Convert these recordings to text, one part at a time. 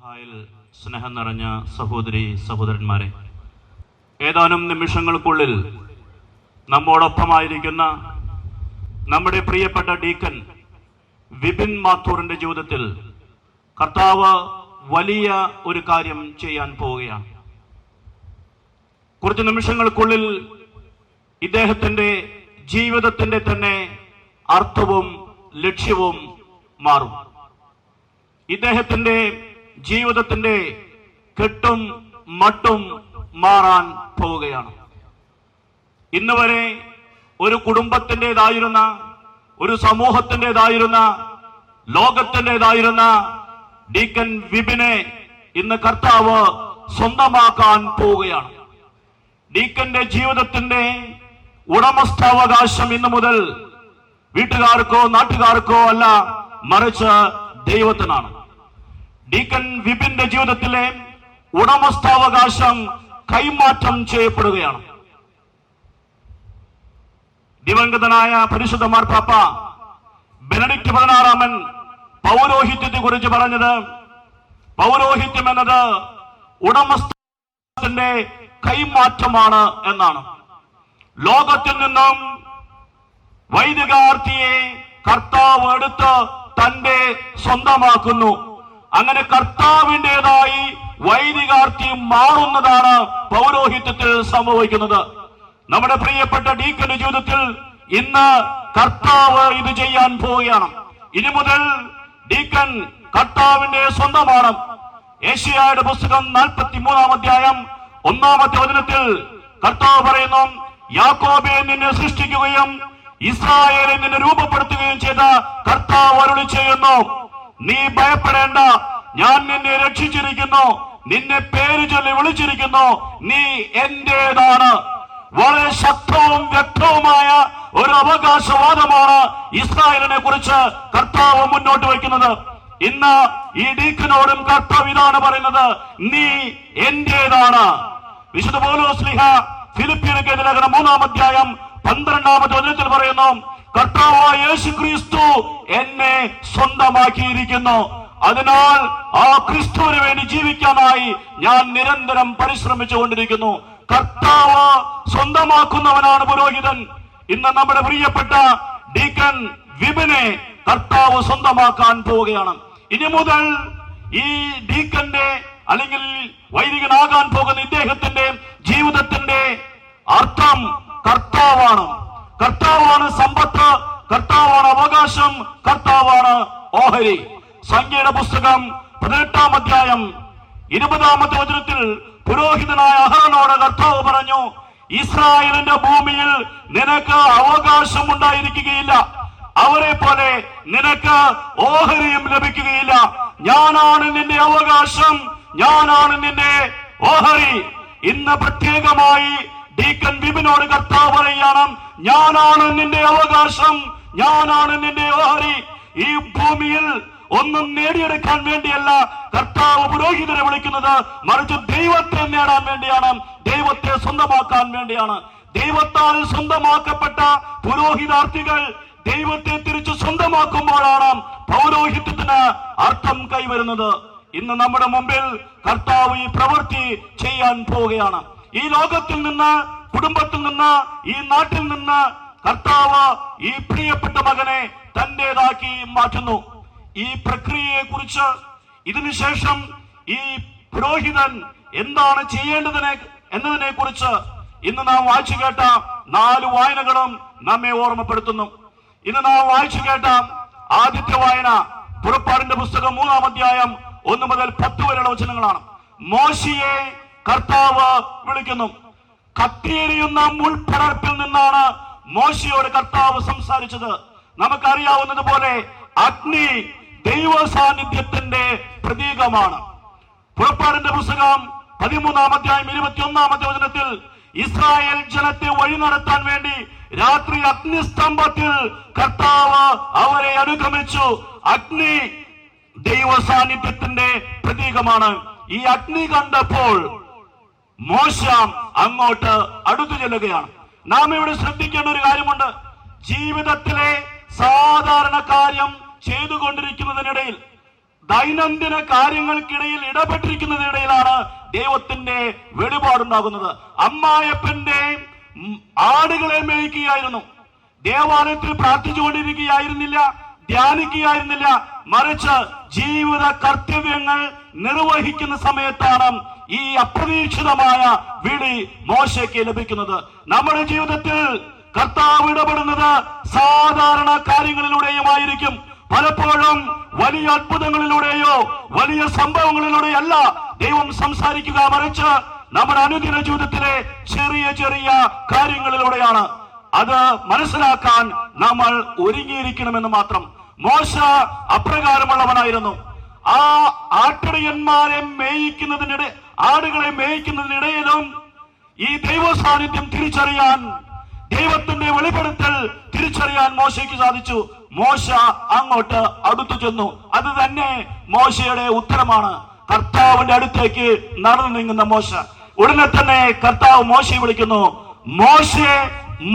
സ്നേഹം നിറഞ്ഞ സഹോദരി സഹോദരന്മാരെ, ഏതാനും നിമിഷങ്ങൾക്കുള്ളിൽ നമ്മോടൊപ്പമായിരിക്കുന്ന നമ്മുടെ പ്രിയപ്പെട്ട ഡീക്കൻ വിപിൻ മാത്തൂറിന്റെ ജീവിതത്തിൽ കർത്താവ് വലിയ ഒരു കാര്യം ചെയ്യാൻ പോവുകയാണ്. കുറച്ച് നിമിഷങ്ങൾക്കുള്ളിൽ ഇദ്ദേഹത്തിന്റെ ജീവിതത്തിന്റെ തന്നെ അർത്ഥവും ലക്ഷ്യവും മാറും. ഇദ്ദേഹത്തിന്റെ ജീവിതത്തിന്റെ കെട്ടും മട്ടും മാറാൻ പോവുകയാണ്. ഇന്ന് വരെ ഒരു കുടുംബത്തിൻ്റെതായിരുന്ന, ഒരു സമൂഹത്തിൻ്റെതായിരുന്ന, ലോകത്തിൻ്റെതായിരുന്ന ഡീക്കൻ വിപിനെ ഇന്ന് കർത്താവ് സ്വന്തമാക്കാൻ പോവുകയാണ്. ഡീക്കന്റെ ജീവിതത്തിന്റെ ഉടമസ്ഥാവകാശം ഇന്നു മുതൽ വീട്ടുകാർക്കോ നാട്ടുകാർക്കോ അല്ല, മറിച്ച് ദൈവത്തിനാണ്. ഡീക്കൻ വിപിന്റെ ജീവിതത്തിലെ ഉടമസ്ഥാവകാശം കൈമാറ്റം ചെയ്യപ്പെടുകയാണ്. ദിവംഗതനായ പരിശുദ്ധ മാർപ്പാപ്പ ബെനഡിക്ട് 16 പൗരോഹിത്യത്തെ കുറിച്ച് പറഞ്ഞത്, പൗരോഹിത്യം എന്നത് ഉടമസ്ഥന്റെ കൈമാറ്റമാണ് എന്നാണ്. ലോകത്തിൽ നിന്നും വൈദികാർത്തിയെ കർത്താവ് എടുത്ത് തന്റെ സ്വന്തമാക്കുന്നു. അങ്ങനെ കർത്താവിൻ്റെതായി വൈദികാർത്തി മാറുന്നതാണ് പൗരോഹിത്യത്തിൽ സംഭവിക്കുന്നത്. നമ്മുടെ പ്രിയപ്പെട്ട ഡീക്കന്റെ ജീവിതത്തിൽ ഇന്ന് കർത്താവ് ഇത് ചെയ്യാൻ പോവുകയാണ്. ഇനി മുതൽ ഡീക്കൻ കർത്താവിന്റെ സ്വന്തമാണ്. യെശയ്യായുടെ പുസ്തകം 43 അധ്യായം 1 വചനത്തിൽ കർത്താവ് പറയുന്നു, യാക്കോബെ നിന്നെ സൃഷ്ടിക്കുകയും ഇസ്രായേലിനെ നിന്നെ രൂപപ്പെടുത്തുകയും ചെയ്ത കർത്താവ് അരുളി ചെയ്യുന്നു, നീ ഭയപ്പെടേണ്ട, ഞാൻ നിന്നെ രക്ഷിച്ചിരിക്കുന്നു, നിന്നെ പേര് ചൊല്ലി വിളിച്ചിരിക്കുന്നു, നീ എന്റേതാണ്. വളരെ ശക്തവും വ്യക്തവുമായ ഒരു അവകാശവാദമാണ് ഇസ്രായേലിനെ കുറിച്ച് കർത്താവ് മുന്നോട്ട് വയ്ക്കുന്നത്. ഇന്ന് ഈ ഡീക്കനോടും കർത്താവ് ഇതാണ് പറയുന്നത്, നീ എന്റേതാണ്. വിശുദ്ധ പൗലോസ് ശ്ലീഹ ഫിലിപ്പിയർക്കെതിരെ ലേഖനം 3 അധ്യായം 12 വചനത്തിൽ പറയുന്നു, കർത്താവായ യേശുക്രിസ്തു എന്നെ സ്വന്തമാക്കിയിരിക്കുന്നു. അതിനാൽ ആ ക്രിസ്തുവിന് വേണ്ടി ജീവിക്കാനായി ഞാൻ നിരന്തരം പരിശ്രമിച്ചുകൊണ്ടിരിക്കുന്നു. കർത്താവ് സ്വന്തമാക്കുന്നവനാണ് പുരോഹിതൻ. ഇന്ന് നമ്മുടെ പ്രിയപ്പെട്ട ഡീക്കൻ വിപിനെ കർത്താവ് സ്വന്തമാക്കാൻ പോവുകയാണ്. ഇനി മുതൽ ഈ ഡീക്കന്റെ അല്ലെങ്കിൽ വൈദികനാകാൻ പോകുന്ന ഇദ്ദേഹത്തിന്റെ ജീവിതത്തിന്റെ അർത്ഥം കർത്താവാണ്. കർത്താവാണ് സമ്പത്ത്, കർത്താവാണ് അവകാശം, കർത്താവാണ് ഓഹരി. സംഖ്യയുടെ പുസ്തകം 18 അധ്യായം 20 വചനത്തിൽ പുരോഹിതനായ അഹരോനോട് കർത്താവ് പറഞ്ഞു, ഇസ്രായേലിന്റെ ഭൂമിയിൽ നിനക്ക് അവകാശം ഉണ്ടായിരിക്കുകയില്ല, അവരെ പോലെ നിനക്ക് ഓഹരിയും ലഭിക്കുകയില്ല. ഞാനാണ് നിന്റെ അവകാശം, ഞാനാണ് നിന്റെ ഓഹരി. ഇന്ന് പ്രത്യേകമായി ഡീക്കൻ വിപിനോട് കർത്താവ് പറയുകയാണ്, ഞാനാണ് നിന്റെ അവകാശം, ഞാനാണ് നിന്റെ ഓഹരി. ഈ ഭൂമിയിൽ ഒന്നും നേടിയെടുക്കാൻ വേണ്ടിയല്ല കർത്താവ് പുരോഹിതരെ വിളിക്കുന്നത്, മറിച്ച് ദൈവത്തെ നേടാൻ വേണ്ടിയാണ്, ദൈവത്തെ സ്വന്തമാക്കാൻ വേണ്ടിയാണ്. ദൈവത്താൽ സ്വന്തമാക്കപ്പെട്ട പുരോഹിതാർത്ഥികൾ ദൈവത്തെ തിരിച്ചു സ്വന്തമാക്കുമ്പോഴാണ് പൗരോഹിത്യത്തിന് അർത്ഥം കൈവരുന്നത്. ഇന്ന് നമ്മുടെ മുമ്പിൽ കർത്താവ് ഈ പ്രവൃത്തി ചെയ്യാൻ പോവുകയാണ്. ഈ ലോകത്തിൽ നിന്ന്, കുടുംബത്തിൽ നിന്ന്, ഈ നാട്ടിൽ നിന്ന് കർത്താവ് ഈ പ്രിയപ്പെട്ട മകനെ തന്റേതാക്കി മാറ്റുന്നു. ഈ പ്രക്രിയയെ കുറിച്ച്, ഇതിനുശേഷം ഈ പുരോഹിതൻ എന്താണ് എന്നതിനെ കുറിച്ച് ഇന്ന് നാം വായിച്ചു കേട്ട 4 വായനകളും നമ്മെ ഓർമ്മപ്പെടുത്തുന്നു. ഇന്ന് നാം വായിച്ചു കേട്ട ആദ്യത്തെ വായന പുറപ്പാടിന്റെ പുസ്തകം 3 അധ്യായം 1 മുതൽ 10 വരെയുള്ള വചനങ്ങളാണ്. മോശയെ കർത്താവ് വിളിക്കുന്നു. കത്തിയെരിയുന്ന മുൾപ്പടർപ്പിൽ നിന്നാണ് മോശയോട് കർത്താവ് സംസാരിച്ചത്. നമുക്കറിയാവുന്നതുപോലെ അഗ്നി ദൈവ സാന്നിധ്യത്തിന്റെ പ്രതീകമാണ്. പുറപ്പാടിന്റെ പുസ്തകം 13 അധ്യായം 21 വചനത്തിൽ ഇസ്രായേൽ ജനത്തെ വഴി നടത്താൻ വേണ്ടി രാത്രി അഗ്നിസ്തംഭത്തിൽ കർത്താവ് അവരെ അനുഗമിച്ചു. അഗ്നി ദൈവ സാന്നിധ്യത്തിന്റെ പ്രതീകമാണ്. ഈ അഗ്നി കണ്ടപ്പോൾ മോശ അങ്ങോട്ട് അടുത്തു ചെല്ലുകയാണ്. നാം ഇവിടെ ശ്രദ്ധിക്കേണ്ട ഒരു കാര്യമുണ്ട്. ജീവിതത്തിലെ സാധാരണ കാര്യം ചെയ്തുകൊണ്ടിരിക്കുന്നതിനിടയിൽ ദൈനംദിന കാര്യങ്ങൾക്കിടയിൽ ഇടപെട്ടിരിക്കുന്നതിനിടയിലാണ് ദൈവത്തിന്റെ വെളിപാടുണ്ടാകുന്നത്. അമ്മായപ്പന്റെ ആടുകളെ മേയ്ക്കുകയായിരുന്നു. ദേവാലയത്തിൽ പ്രാർത്ഥിച്ചുകൊണ്ടിരിക്കുകയായിരുന്നില്ല, ധ്യാനിക്കുകയായിരുന്നില്ല. മറിച്ച് ജീവിത കർത്തവ്യങ്ങൾ നിർവഹിക്കുന്ന സമയത്താണ് ഈ അപ്രതീക്ഷിതമായ വിളി മോശയ്ക്ക് ലഭിക്കുന്നത്. നമ്മുടെ ജീവിതത്തിൽ കർത്താവ് ഇടപെടുന്നത് സാധാരണ കാര്യങ്ങളിലൂടെയുമായിരിക്കും. പലപ്പോഴും വലിയ അത്ഭുതങ്ങളിലൂടെയോ വലിയ സംഭവങ്ങളിലൂടെയോ അല്ല ദൈവം സംസാരിക്കുക, മറിച്ച് നമ്മുടെ അനുദിന ജീവിതത്തിലെ ചെറിയ ചെറിയ കാര്യങ്ങളിലൂടെയാണ്. അത് മനസ്സിലാക്കാൻ നമ്മൾ ഒരുങ്ങിയിരിക്കണമെന്ന് മാത്രം. മോശ അപ്രകാരമുള്ളവനായിരുന്നു. ആ ആട്ടിടയന്മാരെ മേയിക്കുന്നതിനിടെ, ആടുകളെ മേയിക്കുന്നതിനിടയിലും ഈ ദൈവ സാന്നിധ്യം തിരിച്ചറിയാൻ, ദൈവത്തിന്റെ വെളിപ്പെടുത്തൽ തിരിച്ചറിയാൻ മോശയ്ക്ക് സാധിച്ചു. മോശ അങ്ങോട്ട് അടുത്തു ചെന്നു. അത് തന്നെ മോശയുടെ ഉത്തരമാണ്. കർത്താവിന്റെ അടുത്തേക്ക് നടന്നു നീങ്ങുന്ന മോശ. ഉടനെ തന്നെ കർത്താവ് മോശയെ വിളിക്കുന്നു, മോശേ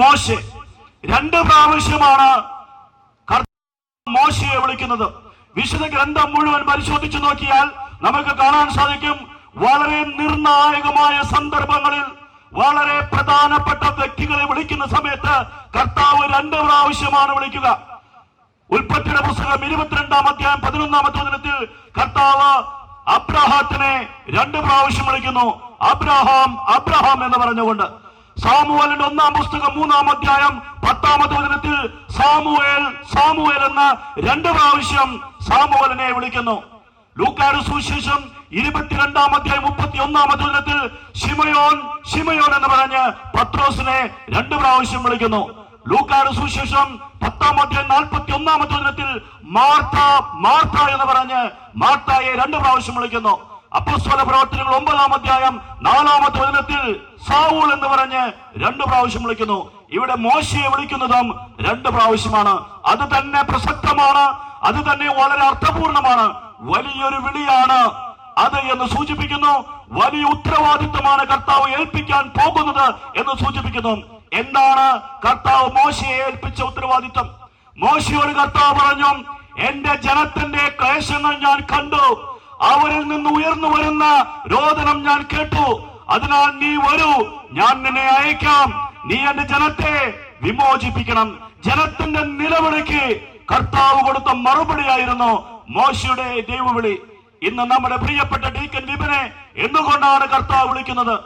മോശേ. 2 പ്രാവശ്യമാണ് കർത്താവ് മോശയെ വിളിക്കുന്നത്. വിശുദ്ധ ഗ്രന്ഥം മുഴുവൻ പരിശോധിച്ചു നോക്കിയാൽ നമുക്ക് കാണാൻ സാധിക്കും, വളരെ നിർണായകമായ സന്ദർഭങ്ങളിൽ വളരെ പ്രധാനപ്പെട്ട വ്യക്തികളെ വിളിക്കുന്ന സമയത്ത് കർത്താവ് 2 പ്രാവശ്യമാണ് വിളിക്കുക. ഉൽപ്പത്തിയുടെ പുസ്തകം 22-ാം അധ്യായം 11-ാമത്തെ വചനത്തിൽ കർത്താവ് അബ്രഹാത്തിനെ 2 പ്രാവശ്യം വിളിക്കുന്നു, അബ്രഹാം അബ്രഹാം എന്ന് പറഞ്ഞുകൊണ്ട്. സാമുവേലിന്റെ 1-ാം പുസ്തകം 3-ാം അധ്യായം 10-ാമത്തെ വചനത്തിൽ സാമുവേൽ സാമുവേൽ എന്ന് 2 പ്രാവശ്യം സാമുവേലിനെ വിളിക്കുന്നു. ലൂക്കായുടെ സുവിശേഷം 22-ാം അധ്യായം 31-ാമത്തെ വചനത്തിൽ ശിമയോൻ ശിമയോൻ എന്ന് പറഞ്ഞ് പത്രോസിനെ 2 പ്രാവശ്യം വിളിക്കുന്നു. ലൂക്കായുടെ സുവിശേഷം 10-ാം അധ്യായം 41-ാമത്തെ വചനത്തിൽ മാർത്ത മാർത്ത എന്ന് പറഞ്ഞ് മാർത്തയെ 2 പ്രാവശ്യം വിളിക്കുന്നു. അപ്പോസ്തല പ്രവർത്തനങ്ങൾ 9-ാം അധ്യായം 4-ാമത്തെ വചനത്തിൽ സാവൂൾ എന്ന് പറഞ്ഞ് 2 പ്രാവശ്യം വിളിക്കുന്നു. ഇവിടെ മോശയെ വിളിക്കുന്നതും 2 പ്രാവശ്യമാണ്. അത് തന്നെ പ്രസക്തമാണ്, അത് തന്നെ വളരെ അർത്ഥപൂർണമാണ്. വലിയൊരു വിളിയാണ് അത് എന്ന് സൂചിപ്പിക്കുന്നു. വലിയ ഉത്തരവാദിത്വമാണ് കർത്താവ് ഏൽപ്പിക്കാൻ പോകുന്നത് എന്ന് സൂചിപ്പിക്കുന്നു. എന്താണ് കർത്താവ് മോശയെ ഏൽപ്പിച്ച ഉത്തരവാദിത്വം? മോശയോട് കർത്താവ് പറഞ്ഞു, എന്റെ ജനത്തിന്റെ ക്ലേശങ്ങൾ ഞാൻ കണ്ടു, അവരിൽ നിന്ന് ഉയർന്നു വരുന്ന രോദനം ഞാൻ കേട്ടു. അതിനാൽ നീ വരൂ, ഞാൻ നിന്നെ അയക്കാം. നീ എന്റെ ജനത്തെ വിമോചിപ്പിക്കണം. ജനത്തിന്റെ നിലവിളിക്ക് കർത്താവ് കൊടുത്ത മറുപടിയായിരുന്നു മോശയുടെ ദൈവവിളി. ഇന്ന് നമ്മുടെ പ്രിയപ്പെട്ട ഡീക്കൻ വിപിനെ എന്തുകൊണ്ടാണ് കർത്താവ് വിളിക്കുന്നത്?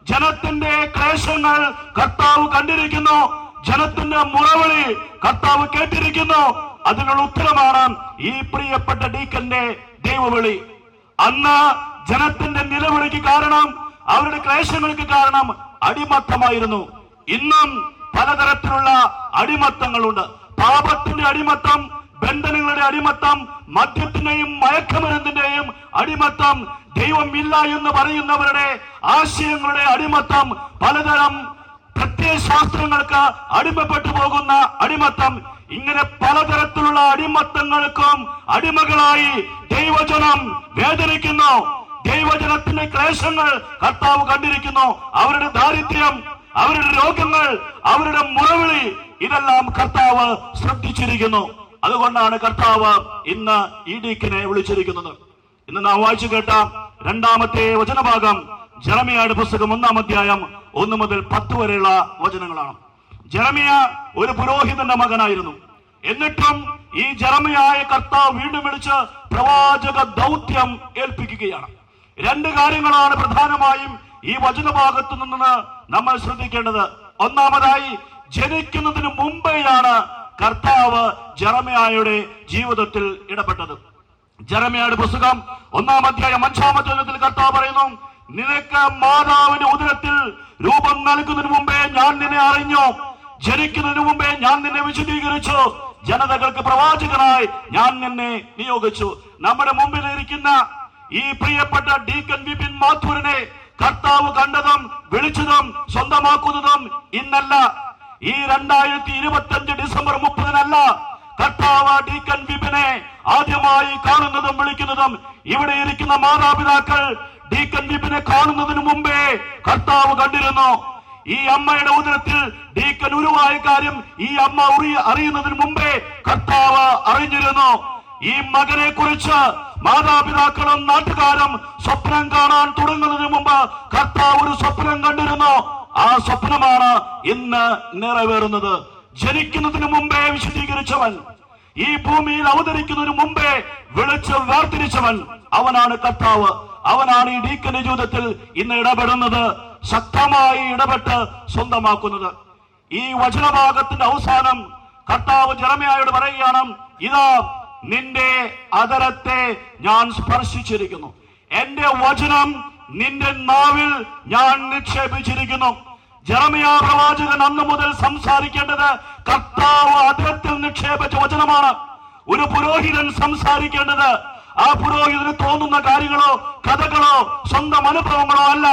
ജനത്തിന്റെ ക്ലേശങ്ങൾ കർത്താവ് കണ്ടിരിക്കുന്നു, ജനത്തിന്റെ മുറവിളി കർത്താവ് കേട്ടിരിക്കുന്നു. അതിനുള്ള ഉത്തരമാണ് ഈ പ്രിയപ്പെട്ട ഡീക്കന്റെ ദൈവവിളി. അന്ന് ജനത്തിന്റെ നിലവിളിക്ക് കാരണം, അവരുടെ ക്ലേശങ്ങൾക്ക് കാരണം അടിമത്തമായിരുന്നു. ഇന്നും പലതരത്തിലുള്ള അടിമത്തങ്ങളുണ്ട്. പാപത്തിന്റെ അടിമത്തം, ബന്ധനങ്ങളുടെ അടിമത്തം, മദ്യത്തിന്റെയും മയക്കുമരുന്നിന്റെയും അടിമത്തം, ദൈവമില്ല എന്ന് പറയുന്നവരുടെ ആശയങ്ങളുടെ അടിമത്തം, പലതരം പ്രത്യയശാസ്ത്രങ്ങൾക്ക് അടിമപ്പെട്ടു പോകുന്ന അടിമത്തം, ഇങ്ങനെ പലതരത്തിലുള്ള അടിമത്തങ്ങൾക്കും അടിമകളായി ദൈവജനം വേദനിക്കുന്നു. ദൈവജനത്തിന്റെ ക്ലേശങ്ങൾ കർത്താവ് കണ്ടിരിക്കുന്നു. അവരുടെ ദാരിദ്ര്യം, അവരുടെ രോഗങ്ങൾ, അവരുടെ മുറവിളി, ഇതെല്ലാം കർത്താവ് ശ്രദ്ധിച്ചിരിക്കുന്നു. അതുകൊണ്ടാണ് കർത്താവ് ഇന്ന് ഈ ഡീക്കനെ വിളിച്ചിരിക്കുന്നത്. ഇന്ന് നാം വായിച്ചു കേട്ട 2-ാമത്തെ വചനഭാഗം ജെറമിയായുടെ പുസ്തകം 1-ാം അധ്യായം 1 മുതൽ 10 വരെയുള്ള വചനങ്ങളാണ്. ജെറമിയ ഒരു പുരോഹിതന്റെ മകനായിരുന്നു. എന്നിട്ടും ഈ ജെറമിയായെ കർത്താവ് വീണ്ടും വിളിച്ച് പ്രവാചക ദൗത്യം ഏൽപ്പിക്കുകയാണ്. 2 കാര്യങ്ങളാണ് പ്രധാനമായും ഈ വചനഭാഗത്തു നിന്ന് നമ്മൾ ശ്രദ്ധിക്കേണ്ടത്. ഒന്നാമതായി, ജനിക്കുന്നതിന് മുമ്പെയാണ് കർത്താവ് ജെറമിയായുടെ ജീവിതത്തിൽ ഇടപെട്ടത്. ജെറമിയായുടെ പുസ്തകം 1-ാം അധ്യായം 5-ാമത്തെ വചനത്തിൽ കർത്താവ് പറയുന്നു, നിനക്ക് മാതാവിന്റെ ഉദരത്തിൽ രൂപം നൽകുന്നതിന് മുമ്പേ ഞാൻ നിന്നെ അറിഞ്ഞു, ജനിക്കുന്നതിന് മുമ്പേ ഞാൻ നിന്നെ വിശദീകരിച്ചു, ജനതകൾക്ക് പ്രവാചകനായി ഞാൻ നിന്നെ നിയോഗിച്ചു. നമ്മുടെ മുമ്പിൽ ഇരിക്കുന്ന ഈ പ്രിയപ്പെട്ട ഡീക്കൻ വിപിൻ മാഥൂരിനെ കർത്താവ് കണ്ടതും വിളിച്ചതും സ്വന്തമാക്കുന്നതും ഇന്നല്ല, ഈ 2025 ഡിസംബർ 30-നല്ല. കർത്താവ് ഡീക്കൻ വിപിനെ ആദ്യമായി കാണുന്നതും വിളിക്കുന്നതും ഇവിടെ ഇരിക്കുന്ന മാതാപിതാക്കൾ ഡീക്കൻ വിപിനെ കാണുന്നതിന് മുമ്പേ കർത്താവ് കണ്ടിരുന്നു. ഈ അമ്മയുടെ ഉദരത്തിൽ ഡീക്കൻ ഉരുവായ കാര്യം ഈ അമ്മ അറിയുന്നതിന് മുമ്പേ കർത്താവ് അറിഞ്ഞിരുന്നു. ഈ മകനെ കുറിച്ച് മാതാപിതാക്കളും നാട്ടുകാരും സ്വപ്നം കാണാൻ തുടങ്ങുന്നതിന് മുമ്പ് കർത്താവ് ഒരു സ്വപ്നം കണ്ടിരുന്നു. ആ സ്വപ്നമാണ് ഇന്ന് നിറവേറുന്നത്. ജനിക്കുന്നതിന് മുമ്പേ വിശദീകരിച്ചവൻ, ഈ ഭൂമിയിൽ അവതരിക്കുന്നതിന് മുമ്പേ വിളിച്ച് വേർതിരിച്ചവൻ, അവനാണ് കർത്താവ്. അവനാണ് ഈ ഡീക്കന്റെ ജീവിതത്തിൽ ഇന്ന് ഇടപെടുന്നത്, ശക്തമായി ഇടപെട്ട് സ്വന്തമാക്കുന്നത്. ഈ വചനഭാഗത്തിന്റെ അവസാനം കർത്താവ് ജെറമ്യായോട് പറയുകയാണ്, ഇതാ നിന്റെ അധരത്തെ ഞാൻ സ്പർശിച്ചിരിക്കുന്നു, എന്റെ വചനം നിന്റെ നാവിൽ ഞാൻ നിക്ഷേപിച്ചിരിക്കുന്നു. ജെറമ്യാ പ്രവാചകൻ അന്നു മുതൽ സംസാരിക്കേണ്ടത് കർത്താവ് അധരത്തിൽ നിക്ഷേപിച്ച വചനമാണ്. ഒരു പുരോഹിതൻ സംസാരിക്കേണ്ടത് ആ പുരോഹിതന് തോന്നുന്ന കാര്യങ്ങളോ കഥകളോ സ്വന്തം അനുഭവങ്ങളോ അല്ല,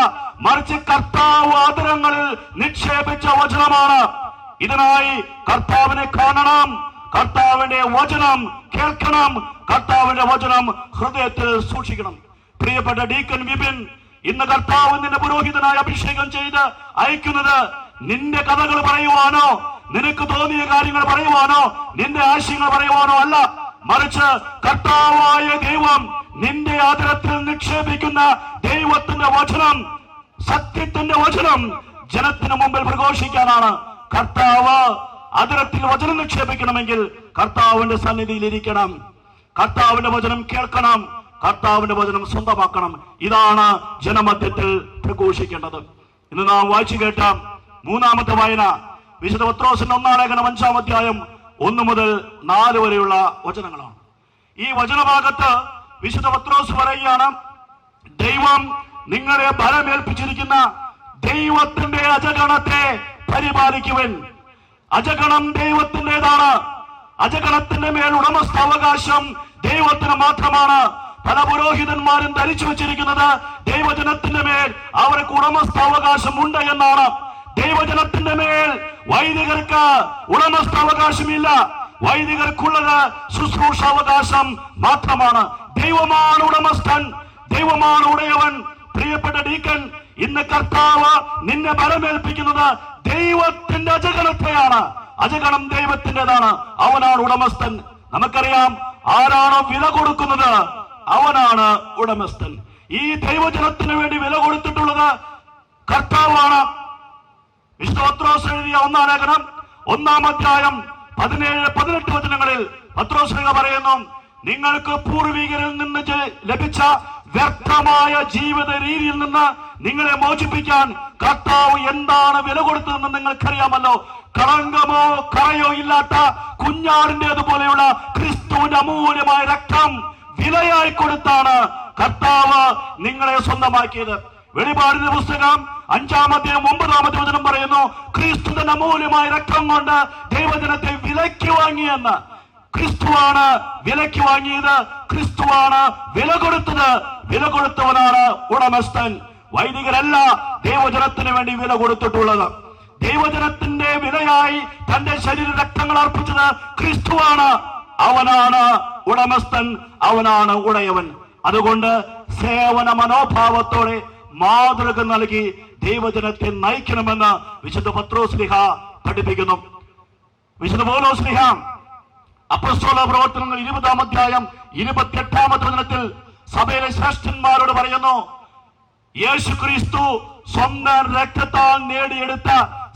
മറിച്ച് കർത്താവ് അധരങ്ങളിൽ നിക്ഷേപിച്ച വചനമാണ്. ഇതിനായി കർത്താവിനെ കാണണം, കർത്താവിന്റെ വചനം കേൾക്കണം, കർത്താവിന്റെ വചനം ഹൃദയത്തിൽ സൂക്ഷിക്കണം. പ്രിയപ്പെട്ട ഡീക്കൻ വിപിൻ, ഇന്ന് കർത്താവ് നിന്റെ പുരോഹിതനായി അഭിഷേകം ചെയ്ത് അയക്കുന്നത് നിന്റെ കഥകൾ പറയുവാനോ, നിനക്ക് തോന്നിയ കാര്യങ്ങൾ പറയുവാനോ, നിന്റെ ആശയങ്ങൾ പറയുവാനോ അല്ല, മറിച്ച് കർത്താവായ ദൈവം നിന്റെ ആദരത്തിൽ നിക്ഷേപിക്കുന്ന ദൈവത്തിന്റെ വചനം, സത്യത്തിന്റെ വചനം ജനത്തിന് മുമ്പിൽ പ്രഘോഷിക്കാനാണ്. കർത്താവ് ആദരത്തിൽ വചനം നിക്ഷേപിക്കണമെങ്കിൽ കർത്താവിന്റെ സന്നിധിയിൽ ഇരിക്കണം, കർത്താവിന്റെ വചനം കേൾക്കണം, കർത്താവിന്റെ വചനം സ്വന്തമാക്കണം. ഇതാണ് ജനമധ്യത്തിൽ പ്രഘോഷിക്കേണ്ടത്. ഇന്ന് നാം വായിച്ചു കേട്ട മൂന്നാമത്തെ വായന വിശുദ്ധ പത്രോസിന്റെ 1-ാം ലേഖനം 5-ാം അധ്യായം 1 മുതൽ 4 വരെയുള്ള വചനങ്ങളാണ്. ഈ വചനഭാഗത്ത് വിശുദ്ധ പത്രോസ് പറയുകയാണ്, ദൈവം നിങ്ങളെ ബലമേൽപ്പിച്ചിരിക്കുന്ന ദൈവത്തിന്റെ അജഗണത്തെ പരിപാലിക്കുവൻ. അജഗണം ദൈവത്തിൻ്റെതാണ്. അജഗണത്തിന്റെ മേൽ ഉടമസ്ഥാവകാശം ദൈവത്തിന് മാത്രമാണ്. പല പുരോഹിതന്മാരും ധരിച്ചു വെച്ചിരിക്കുന്നത് ദൈവജനത്തിന്റെ മേൽ അവർക്ക് ഉടമസ്ഥാവകാശം ഉണ്ട് എന്നാണ്. ദൈവജനത്തിന്റെ മേൽ വൈദികർക്ക് ഉടമസ്ഥാവകാശമില്ല. വൈദികർക്കുള്ളത് ശുശ്രൂഷാവകാശം മാത്രമാണ്. ദൈവമാണ് ഉടമസ്ഥൻ, ദൈവമാണ് ഉടയവൻ. പ്രിയപ്പെട്ട ഡീക്കൻ, ഇന്ന് കർത്താവ് നിന്നെ ബലമേൽപ്പിക്കുന്നത് ദൈവത്തിന്റെ അജഗണത്തെയാണ്. അജഗണം ദൈവത്തിൻ്റെതാണ്, അവനാണ് ഉടമസ്ഥൻ. നമുക്കറിയാം, ആരാണോ വില കൊടുക്കുന്നത് അവനാണ് ഉടമസ്ഥൻ. ഈ ദൈവജനത്തിന് വേണ്ടി വില കൊടുത്തിട്ടുള്ളത് കർത്താവാണ്. വിശുദ്ധ പത്രോസ് എഴുതിയ 1-ാം ലേഖനം 1-ാം അധ്യായം 17-18 വചനങ്ങളിൽ പത്രോസ് പറയുന്നു, നിങ്ങൾക്ക് പൂർവികരിൽ നിന്ന് ലഭിച്ച വ്യർത്ഥമായ ജീവിത രീതിയിൽ നിന്ന് നിങ്ങളെ മോചിപ്പിക്കാൻ കർത്താവ് എന്താണ് വില കൊടുത്തതെന്ന് നിങ്ങൾക്കറിയാമല്ലോ. കളങ്കമോ കറയോ ഇല്ലാത്ത കുഞ്ഞാടിന്റേതുപോലെയുള്ള ക്രിസ്തുവിന്റെ അമൂല്യമായ രക്തം വിലയായി കൊടുത്താണ് കർത്താവ് നിങ്ങളെ സ്വന്തമാക്കിയത്. വെളിപാടിന്റെ പുസ്തകം 5-ാം അധ്യായം 9-ാമത്തെ വചനം പറയുന്നു, ക്രിസ്തുവിന്റെ അമൂല്യമായ രക്തം കൊണ്ട് ദൈവജനത്തെ വിലയ്ക്ക് വാങ്ങിയെന്ന്. ക്രിസ്തുവാണ് വിലയ്ക്ക് വാങ്ങിയത്, ക്രിസ്തുവാണ് വില കൊടുത്തത്. വില കൊടുത്തവനാണ് ഉടമസ്ഥൻ. വൈദികരല്ല ദൈവജനത്തിന് വേണ്ടി വില കൊടുത്തിട്ടുള്ളത്. ദൈവജനത്തിന്റെ വിലയായി തന്റെ ശരീര രക്തങ്ങൾ അർപ്പിച്ചത് ക്രിസ്തുവാണ്. അവനാണ് ഉടമസ്ഥൻ, അവനാണ് ഉടയവൻ. അതുകൊണ്ട് സേവന മനോഭാവത്തോടെ മാതൃക നൽകി ദൈവജനത്തെ നയിക്കണമെന്ന് വിശുദ്ധ പത്രോസ്ലീഹ പഠിപ്പിക്കുന്നു. വിശുദ്ധ പൗലോസ്ലീഹ അപ്പോസ്തല പ്രവർത്തനങ്ങൾ 20-ാം അധ്യായം 28-ാമത്തെ വചനത്തിൽ സഭയിലെ ശ്രേഷ്ഠന്മാരോട് പറയുന്നു, യേശുക്രിസ്തു സ്വന്തം രക്തത്താൽ നേടിയെടുത്ത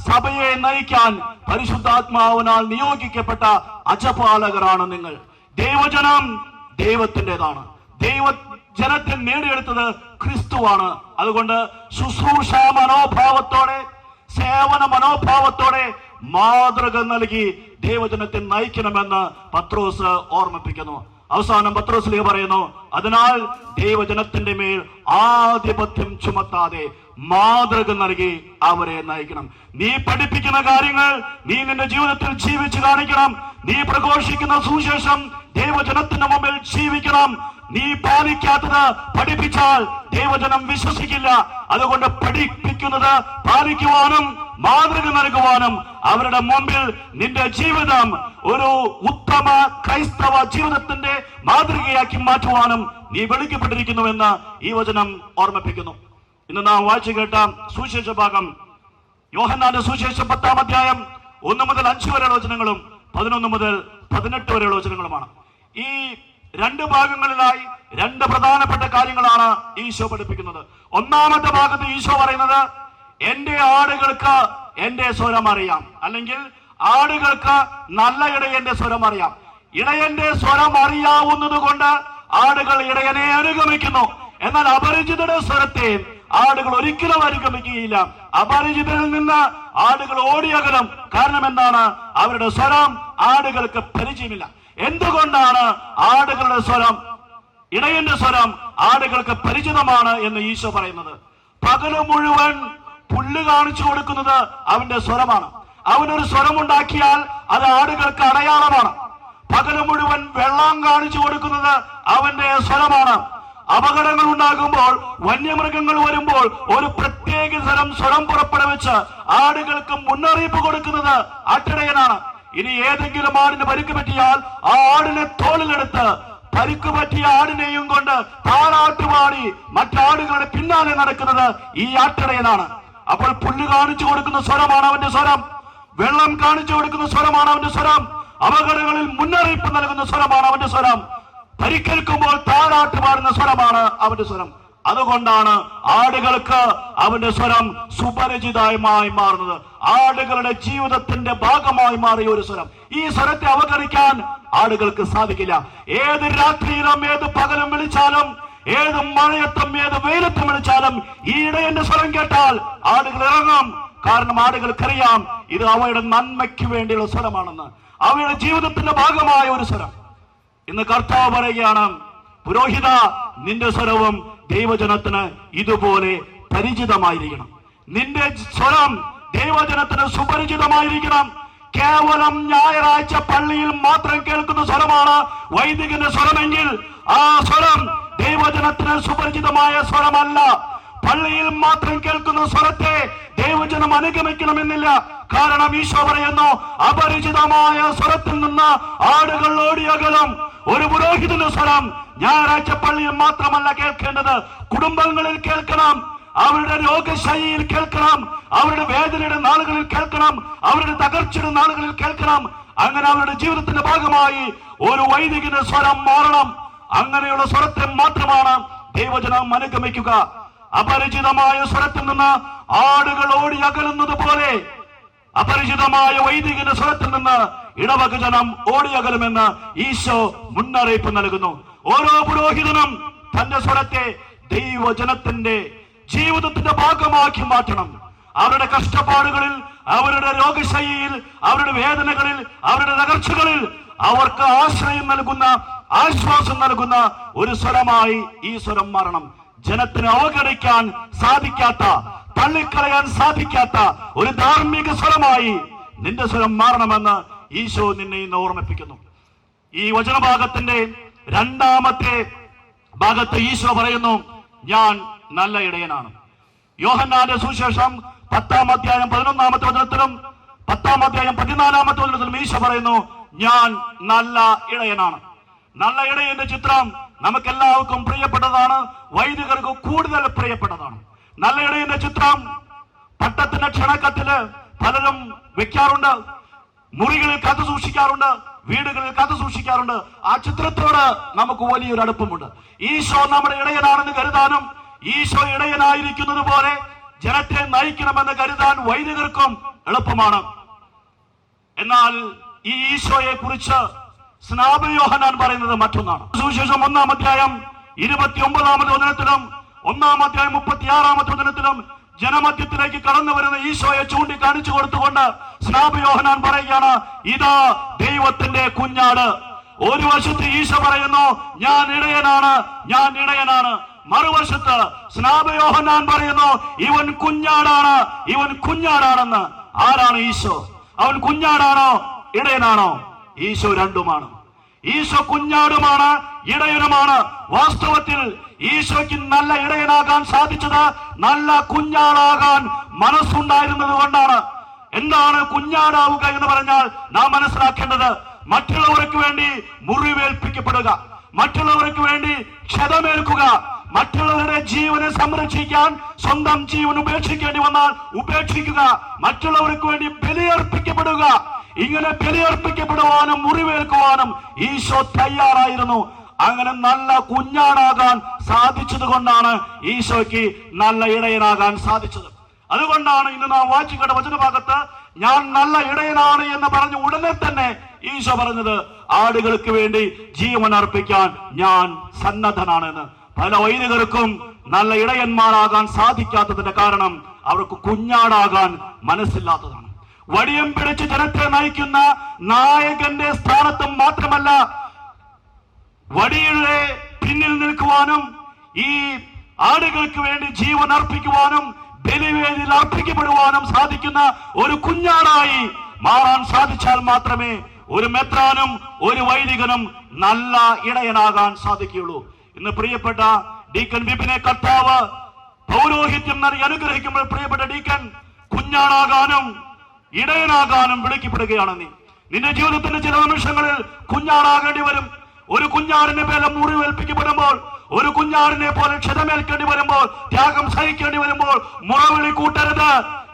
സഭയെ നയിക്കാൻ പരിശുദ്ധാത്മാവിനാൽ നിയോഗിക്കപ്പെട്ട അജപാലകരാണ് നിങ്ങൾ. ദൈവജനം ദൈവത്തിൻ്റെതാണ്. ദൈവജനത്തെ നേടിയെടുത്തത് ക്രിസ്തുവാണ്. അതുകൊണ്ട് ശുശ്രൂഷ മനോഭാവത്തോടെ, സേവന മനോഭാവത്തോടെ മാതൃക നൽകി ദൈവജനത്തെ നയിക്കണമെന്ന് പത്രോസ് ഓർമ്മിപ്പിക്കുന്നു. അവസാനം പത്രോസ് പറയുന്നു, അതിനാൽ ദൈവജനത്തിന്റെ മേൽ ആധിപത്യം ചുമത്താതെ മാതൃക നൽകി അവരെ നയിക്കണം. നീ പഠിപ്പിക്കുന്ന കാര്യങ്ങൾ നീ നിന്റെ ജീവിതത്തിൽ ജീവിച്ചു കാണിക്കണം. നീ പ്രഘോഷിക്കുന്ന സുവിശേഷം ദൈവജനത്തിന്റെ മുമ്പിൽ ജീവിക്കണം. നീ പാലിക്കാത്തത് പഠിപ്പിച്ചാൽ ദൈവജനം വിശ്വസിക്കില്ല. അതുകൊണ്ട് പഠിപ്പിക്കുന്നത് പാലിക്കുവാനും മാതൃക നൽകുവാനും അവരുടെ മുമ്പിൽ നിന്റെ ജീവിതം ഒരു ഉത്തമ ക്രൈസ്തവ ജീവിതത്തിന്റെ മാതൃകയാക്കി മാറ്റുവാനും നീ വിളിക്കപ്പെട്ടിരിക്കുന്നുവെന്ന് ഈ വചനം ഓർമ്മിപ്പിക്കുന്നു. ഇന്ന് നാം വായിച്ചു കേട്ട സുവിശേഷ ഭാഗം യോഹന്നാന്റെ സുവിശേഷം 10-ാം അധ്യായം 1 മുതൽ 5 വരെയുള്ള വചനങ്ങളും 11 മുതൽ 18 വരെയുള്ള വചനങ്ങളുമാണ്. ഈ 2 ഭാഗങ്ങളിലായി രണ്ട് പ്രധാനപ്പെട്ട കാര്യങ്ങളാണ് ഈശോ പഠിപ്പിക്കുന്നത്. ഒന്നാമത്തെ ഭാഗത്ത് ഈശോ പറയുന്നത്, എന്റെ ആടുകൾക്ക് എന്റെ സ്വരം അറിയാം, അല്ലെങ്കിൽ ആടുകൾക്ക് നല്ല ഇടയന്റെ സ്വരം അറിയാം. ഇടയന്റെ സ്വരം അറിയാവുന്നത് കൊണ്ട് ആടുകൾ ഇടയനെ അനുഗമിക്കുന്നു. എന്നാൽ അപരിചിതരുടെ സ്വരത്തെ ആടുകൾ ഒരിക്കലും അനുഗമിക്കുകയില്ല. അപരിചിതരിൽ നിന്ന് ആടുകൾ ഓടിയകലും. കാരണം എന്താണ്? അവരുടെ സ്വരം ആടുകൾക്ക് പരിചയമില്ല. എന്തുകൊണ്ടാണ് ആടുകളുടെ സ്വരം, ഇടയന്റെ സ്വരം ആടുകൾക്ക് പരിചിതമാണ് എന്ന് ഈശോ പറയുന്നത്? പകല് മുഴുവൻ പുല്ല് കാണിച്ചു കൊടുക്കുന്നത് അവന്റെ സ്വരമാണ്. അവനൊരു സ്വരമുണ്ടാക്കിയാൽ അത് ആടുകൾക്ക് അടയാളമാണ്. പകല് മുഴുവൻ വെള്ളം കാണിച്ചു കൊടുക്കുന്നത് അവന്റെ സ്വരമാണ്. അപകടങ്ങൾ ഉണ്ടാകുമ്പോൾ, വന്യമൃഗങ്ങൾ വരുമ്പോൾ ഒരു പ്രത്യേക തരം സ്വരം പുറപ്പെടുവിച്ച് ആടുകൾക്ക് മുന്നറിയിപ്പ് കൊടുക്കുന്നത് ആട്ടിടയനാണ്. ഇനി ഏതെങ്കിലും ആടിന് പരിക്ക് പറ്റിയാൽ ആ ആടിനെ തോളിലെടുത്ത് പരിക്ക് പറ്റിയ ആടിനെയും കൊണ്ട് താരാട്ടുപാടി മറ്റാടുകളുടെ പിന്നാലെ നടക്കുന്നത് ഈ ആട്ടിടയനാണ്. അപ്പോൾ പുല്ല് കാണിച്ചു കൊടുക്കുന്ന സ്വരമാണ് അവന്റെ സ്വരം. വെള്ളം കാണിച്ചു കൊടുക്കുന്ന സ്വരമാണ് അവന്റെ സ്വരം. അപകടങ്ങളിൽ മുന്നറിയിപ്പ് നൽകുന്ന സ്വരമാണ് അവന്റെ സ്വരം. പരിക്കേൽക്കുമ്പോൾ താരാട്ട് പാടുന്ന സ്വരമാണ് അവന്റെ സ്വരം. അതുകൊണ്ടാണ് ആടുകൾക്ക് അവന്റെ സ്വരം സുപരിചിതമായി മാറുന്നത്. ആടുകളുടെ ജീവിതത്തിന്റെ ഭാഗമായി മാറിയ ഒരു സ്വരം. ഈ സ്വരത്തെ അവഗണിക്കാൻ ആടുകൾക്ക് സാധിക്കില്ല. ഏത് രാത്രിയിലും ഏത് പകലും വിളിച്ചാലും, ഏത് മഴയത്തും ഏത് വെയിലത്തും വിളിച്ചാലും ഈ ഇടയന്റെ സ്വരം കേട്ടാൽ ആടുകൾ ഇറങ്ങും. കാരണം ആടുകൾക്കറിയാം ഇത് അവയുടെ നന്മയ്ക്ക് വേണ്ടിയുള്ള സ്വരമാണെന്ന്. അവയുടെ ജീവിതത്തിന്റെ ഭാഗമായ ഒരു സ്വരം. ഇന്ന് കർത്താവ് പറയുകയാണ്, പുരോഹിത, നിന്റെ സ്വരവും ദൈവജനത്തിന് ഇതുപോലെ പരിചിതമായിരിക്കണം. നിന്റെ സ്വരം ദൈവജനത്തിന് സുപരിചിതമായിരിക്കണം. കേവലം ഞായറാഴ്ച പള്ളിയിൽ മാത്രം കേൾക്കുന്ന സ്വരമാണ് വൈദികന്റെ സ്വരമെങ്കിൽ ആ സ്വരം ദൈവജനത്തിന് സുപരിചിതമായ സ്വരമല്ല. പള്ളിയിൽ മാത്രം കേൾക്കുന്ന സ്വരത്തെ ദൈവജനം അനുഗമിക്കണമെന്നില്ല. കാരണം ഈശോ പറയുന്നു, അപരിചിതമായ സ്വരത്തിൽ നിന്ന് ആടുകൾ ഓടിയകലും. ഒരു പുരോഹിതന്റെ സ്വരം ഞായറാഴ്ച പള്ളിയിൽ മാത്രമല്ല കേൾക്കേണ്ടത്, കുടുംബങ്ങളിൽ കേൾക്കണം, അവരുടെ രോഗശൈലിയിൽ കേൾക്കണം, അവരുടെ വേദനയുടെ നാളുകളിൽ കേൾക്കണം, അവരുടെ തകർച്ചയുടെ നാളുകളിൽ കേൾക്കണം. അങ്ങനെ അവരുടെ ജീവിതത്തിന്റെ ഭാഗമായി ഒരു വൈദികന്റെ സ്വരം മാറണം. അങ്ങനെയുള്ള സ്വരത്തെ മാത്രമാണ് ദൈവജനം അനുഗമിക്കുക. അപരിചിതമായ സ്വരത്തിൽ നിന്ന് ആടുകൾ ഓടി അകലുന്നത് പോലെ അപരിചിതമായ വൈദികന്റെ സ്വരത്തിൽ നിന്ന് ഇടവക ജനം ഓടിയകലുമെന്ന് ഈശോ മുന്നറിയിപ്പ് നൽകുന്നു. ഓരോ പുരോഹിതനും തന്റെ സ്വരത്തെ ദൈവജനത്തിന്റെ ജീവിതത്തിന്റെ ഭാഗമാക്കി മാറ്റണം. അവരുടെ കഷ്ടപ്പാടുകളിൽ, അവരുടെ രോഗശൈലിയിൽ, അവരുടെ വേദനകളിൽ, അവരുടെ തകർച്ചകളിൽ അവർക്ക് ആശ്രയം നൽകുന്ന, ആശ്വാസം നൽകുന്ന ഒരു സ്വരമായി ഈ സ്വരം മാറണം. ജനത്തിന് അവഗണിക്കാൻ സാധിക്കാത്ത, തള്ളിക്കളയാൻ സാധിക്കാത്ത ഒരു ധാർമ്മിക സ്വരമായി നിന്റെ സ്വരം മാറണമെന്ന് ഈശോ നിന്നെ ഇന്ന് ഓർമ്മിപ്പിക്കുന്നു. ഈ വചനഭാഗത്തിന്റെ രണ്ടാമത്തെ ഭാഗത്ത് ഈശോ പറയുന്നു, ഞാൻ നല്ല ഇടയനാണ്. യോഹന്നാന്റെ സുവിശേഷം 10-ാം അധ്യായം 11-ാമത്തെ വചനത്തിലും 10-ാം അധ്യായം 14-ാമത്തെ വചനത്തിലും ഈശോ പറയുന്നു, ഞാൻ നല്ല ഇടയനാണ്. നല്ല ഇടയന്റെ ചിത്രം നമുക്കെല്ലാവർക്കും പ്രിയപ്പെട്ടതാണ്, വൈദികർക്ക് കൂടുതൽ പ്രിയപ്പെട്ടതാണ്. നല്ല ഇടയന്റെ ചിത്രം പട്ടത്തിന്റെ ക്ഷണക്കത്തില് പലരും വെക്കാറുണ്ട്, മുറികളിൽ കാത്തു സൂക്ഷിക്കാറുണ്ട്, വീടുകളിൽ കാത്തു സൂക്ഷിക്കാറുണ്ട്. ആ ചിത്രത്തോട് നമുക്ക് വലിയൊരു അടുപ്പമുണ്ട്. ഈശോ നമ്മുടെ ഇടയനാണെന്ന് കരുതാനും, ഈശോ ഇടയനായിരിക്കുന്നത് പോലെ ജനത്തെ നയിക്കണമെന്ന് കരുതാൻ വൈദികർക്കും എളുപ്പമാണ്. എന്നാൽ ഈ ഈശോയെ കുറിച്ച് സ്നാപക യോഹന്നാൻ പറയുന്നത് മറ്റൊന്നാണ്. സുവിശേഷം 1-ാം അധ്യായം 29-ാമത്തെ വചനത്തിലും 1-ാം അധ്യായം 36-ാമത്തെ വചനത്തിലും ജനമധ്യത്തിലേക്ക് കടന്നു വരുന്ന ഈശോയെ ചൂണ്ടിക്കാണിച്ചു കൊടുത്തുകൊണ്ട് സ്നാപക യോഹന്നാൻ പറയുകയാണ്, ഇതാ ദൈവത്തിന്റെ കുഞ്ഞാട്. ഒരു വശത്ത് ഈശോ പറയുന്നു, ഞാൻ ഇടയനാണ്, ഞാൻ ഇടയനാണ്. മറുവശത്ത് സ്നാപക യോഹന്നാൻ പറയുന്നു, ഇവൻ കുഞ്ഞാടാണ്, ഇവൻ കുഞ്ഞാടാണെന്ന്. ആരാണ് ഈശോ? അവൻ കുഞ്ഞാടാണോ ഇടയനാണോ? ഈശോ രണ്ടുമാണ്. ഈശോ കുഞ്ഞാടുമാണ്, ഇടയനുമാണ്. വാസ്തവത്തിൽ ഈശോയ്ക്ക് നല്ല ഇടയനാകാൻ സാധിച്ചത് നല്ല കുഞ്ഞാടാകാൻ മനസ്സുണ്ടായിരുന്നത് കൊണ്ടാണ്. എന്താണ് കുഞ്ഞാടാവുക എന്ന് പറഞ്ഞാൽ നാം മനസ്സിലാക്കേണ്ടത്, മറ്റുള്ളവർക്ക് വേണ്ടി മുറിവേൽപ്പിക്കപ്പെടുക, മറ്റുള്ളവർക്ക് വേണ്ടി ക്ഷതമേൽക്കുക, മറ്റുള്ളവരുടെ ജീവനെ സംരക്ഷിക്കാൻ സ്വന്തം ജീവൻ ഉപേക്ഷിക്കേണ്ടി വന്നാൽ ഉപേക്ഷിക്കുക, മറ്റുള്ളവർക്ക് വേണ്ടി ബലിയർപ്പിക്കപ്പെടുക. ഇങ്ങനെ ബലിയർപ്പിക്കപ്പെടുവാനും മുറിവേൽക്കുവാനും ഈശോ തയ്യാറായിരുന്നു. അങ്ങനെ നല്ല കുഞ്ഞാടാകാൻ സാധിച്ചത് കൊണ്ടാണ് ഈശോയ്ക്ക് നല്ല ഇടയനാകാൻ സാധിച്ചത്. അതുകൊണ്ടാണ് ഇന്ന് നാം വായിക്കേണ്ട വചനഭാഗത്ത് ഞാൻ നല്ല ഇടയനാണ് എന്ന് പറഞ്ഞ് ഉടനെ തന്നെ ഈശോ പറഞ്ഞത് ആടുകൾക്ക് വേണ്ടി ജീവൻ അർപ്പിക്കാൻ ഞാൻ സന്നദ്ധനാണെന്ന്. പല വൈദികർക്കും നല്ല ഇടയന്മാരാകാൻ സാധിക്കാത്തതിന്റെ കാരണം അവർക്ക് കുഞ്ഞാടാകാൻ മനസ്സില്ലാത്തതാണ്. വടിയം പിടിച്ച് ജനത്തെ നയിക്കുന്ന നായകന്റെ സ്ഥാനത്ത് മാത്രമല്ല, വടിയുടെ പിന്നിൽ നിൽക്കുവാനും ഈ ആടുകൾക്ക് വേണ്ടി ജീവൻ അർപ്പിക്കുവാനും ബലിവേദിയിൽ അർപ്പിക്കപ്പെടുവാനും സാധിക്കുന്ന ഒരു കുഞ്ഞാടായി മാറാൻ സാധിച്ചാൽ മാത്രമേ ഒരു മെത്രാനും ഒരു വൈദികനും നല്ല ഇടയനാകാൻ സാധിക്കുകയുള്ളൂ. ഇന്ന് പ്രിയപ്പെട്ട ഡീക്കൻ വിപിനെ കർത്താവ് പൗരോഹിത്യം നൽകി അനുഗ്രഹിക്കുമ്പോൾ പ്രിയപ്പെട്ട ഡീക്കൻ കുഞ്ഞാടാകാനും ഇടയനാകാനും വിളിക്കപ്പെടുകയാണ്. നിന്റെ ജീവിതത്തിന്റെ ചില നിമിഷങ്ങളിൽ കുഞ്ഞാടാകേണ്ടി വരും. ഒരു കുഞ്ഞാടിനെ പോലെ മുറിവേൽപ്പിക്കപ്പെടുമ്പോൾ, ഒരു കുഞ്ഞാടിനെ പോലെ ക്ഷതമേൽക്കേണ്ടി വരുമ്പോൾ, ത്യാഗം സഹിക്കേണ്ടി വരുമ്പോൾ മുറവിളി കൂട്ടരുത്,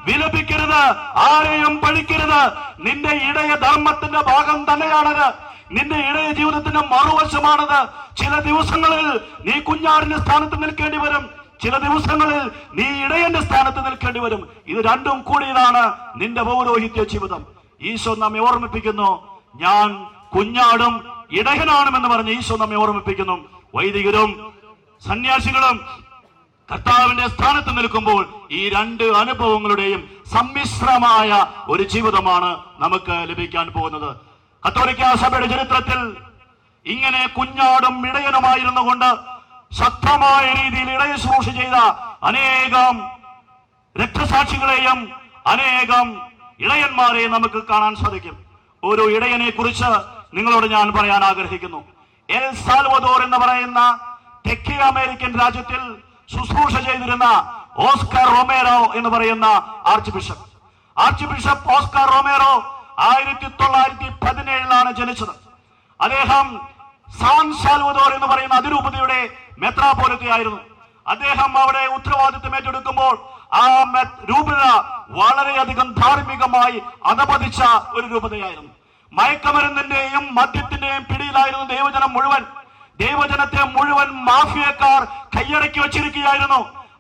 വിലപിക്കരുത്, ആരെയും പഴിക്കരുത്. നിന്റെ ഇടയ ധർമ്മത്തിന്റെ ഭാഗം തന്നെയാണത്. നിന്റെ ഇടയ ജീവിതത്തിന്റെ മറുവശമാണത്. ചില ദിവസങ്ങളിൽ നീ കുഞ്ഞാടിന്റെ സ്ഥാനത്ത് നിൽക്കേണ്ടി വരും, ചില ദിവസങ്ങളിൽ നീ ഇടയന്റെ സ്ഥാനത്ത് നിൽക്കേണ്ടി വരും. ഇത് രണ്ടും കൂടിയതാണ് നിന്റെ പൗരോഹിത്യ ജീവിതം. ഈശോ നമ്മെ ഓർമ്മിപ്പിക്കുന്നു, ഞാൻ കുഞ്ഞാടും ഇടയനാണെന്ന് പറഞ്ഞ് ഈശോ നമ്മെ ഓർമ്മിപ്പിക്കുന്നു. വൈദികരും സന്യാസികളും കർത്താവിന്റെ സ്ഥാനത്ത് നിൽക്കുമ്പോൾ ഈ രണ്ട് അനുഭവങ്ങളുടെയും സമ്മിശ്രമായ ഒരു ജീവിതമാണ് നമുക്ക് ലഭിക്കാൻ പോകുന്നത്. കത്തോലിക്കാ സഭയുടെ ചരിത്രത്തിൽ ഇങ്ങനെ കുഞ്ഞാടും ഇടയനുമായിരുന്നു കൊണ്ട് ശക്തമായ രീതിയിൽ ഇടയശുശ്രൂഷ ചെയ്ത അനേകം രക്തസാക്ഷികളെയും അനേകം ഇടയന്മാരെയും നമുക്ക് കാണാൻ സാധിക്കും. ഒരു ഇടയനെ കുറിച്ച് നിങ്ങളോട് ഞാൻ പറയാൻ ആഗ്രഹിക്കുന്നു. എൽ സാൽവദോർ എന്ന് പറയുന്ന തെക്കേ അമേരിക്കൻ രാജ്യത്തിൽ ശുശ്രൂഷ ചെയ്തിരുന്ന ഓസ്കാർ റൊമേറോ എന്ന് പറയുന്ന ആർച്ച് ബിഷപ്പ് ഓസ്കാർ റൊമേറോ 1917 ജനിച്ചത്. അദ്ദേഹം സാൻ സാൽവദോർ എന്ന് പറയുന്ന അതിരൂപതയുടെ മെത്രാപോലിത്തയായിരുന്നു. അദ്ദേഹം അവിടെ ഉത്തരവാദിത്വം ഏറ്റെടുക്കുമ്പോൾ ആ രൂപത വളരെയധികം ധാർമ്മികമായി അധപതിച്ച ഒരു രൂപതയായിരുന്നു. മയക്കമരുന്നിന്റെയും മദ്യത്തിന്റെയും പിടിയിലായിരുന്നു ദൈവജനം മുഴുവൻ. ദൈവജനത്തെ മുഴുവൻ മാഫിയക്കാർ കൈയടക്കി വച്ചിരിക്കുകയായിരുന്നു.